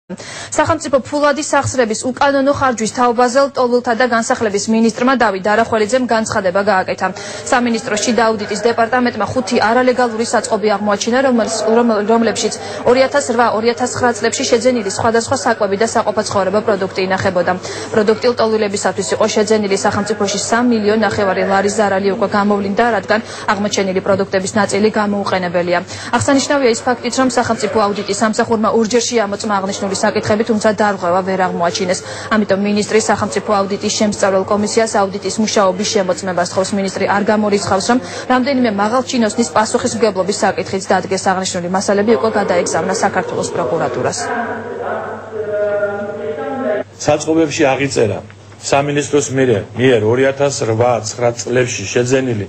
სახელმწიფო ფულადი სახსრების უკანონო ხარჯვის თაობაზე ლტოლვილთა და განსახლების მინისტრმა დავით არახველიძემ განცხადება გააკეთა. სამინისტროს შიდა აუდიტის დეპარტამენტმა 5 არალეგალური საწყობი აღმოაჩინა, რომლებშიც 2008-2009 წლებში შეძენილი სხვადასხვა საკვები და საყოფაცხოვრებო პროდუქტი ინახებოდა. პროდუქტი ლტოლვილებისათვის იყო შეძენილი სახელმწიფოში 3,5 მილიონი ლარის ზარალი უკვე გამოვლინდა, რადგან აღმოჩენილი პროდუქტების ნაწილი გამოუყენებელია. აღსანიშნავია ის ფაქტიც, რომ სახელმწიფო აუდიტის სამსახურმა ორჯერში ამოწმა აღნიშნული საკითხები, თუმცა დარღვევა ვერ აღმოაჩინეს. ამიტომ მინისტრი სახელმწიფო აუდიტის შემსწავლელ კომისიას აუდიტის მუშაობის შემოწმებას თხოვს. მინისტრი არ გამორიცხავს, რომ რამდენიმე მაღალჩინოსნის პასუხისმგებლობის საკითხიც დადგეს. აღნიშნული მასალები უკვე გადაეგზავნა საქართველოს პროკურატურას. საწყობებში აღიწერა სამინისტროს მიერ 2008-2009 წლებში შეძენილი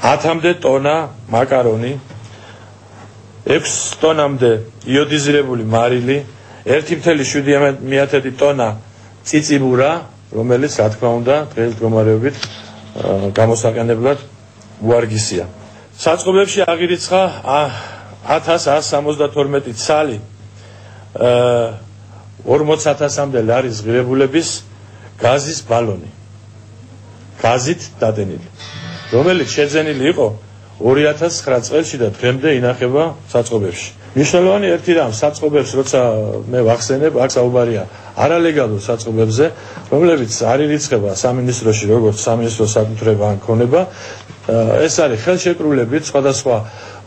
10-მდე ტონა მაკარონი, 6 ტონამდე იოდიზირებული მარილი, 1,7 ტონა წიწიბურა, რომელიც რა თქმა უნდა დღეს მდგომარეობით გამოსაყენებლად უარგისია. საწყობებში აღირიცხა 1172 ცალი 40,000-მდე ლარის ღირებულების გაზის ბალონი, გაზით დადენილი, რომელიც შეძენილი იყო 2009 წელში და დღემდე ინახება საწყობებში. მნიშვნელოვანი ერთი რამ საწყობებს, როცა მე ვახსენებ, აქ საუბარია არალეგალურ საწყობებზე, რომლებიც არ ირიცხება სამინისტროში, როგორც სამინისტროს საკუთრება ან ქონება. ეს არის ხელშეკრულებით სხვადასხვა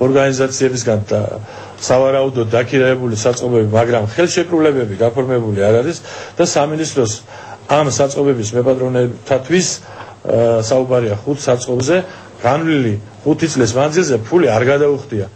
ორგანიზაციებისგან სავარაუდოდ დაქირავებული საწყობები, მაგრამ ხელშეკრულებები გაფორმებული არ არის და სამინისტროს ამ საწყობების მეპატრონებთათვის საუბარია 5 საწყობზე, განვლილი 5 წლის მანძილზე ფული არ გადაუხდია.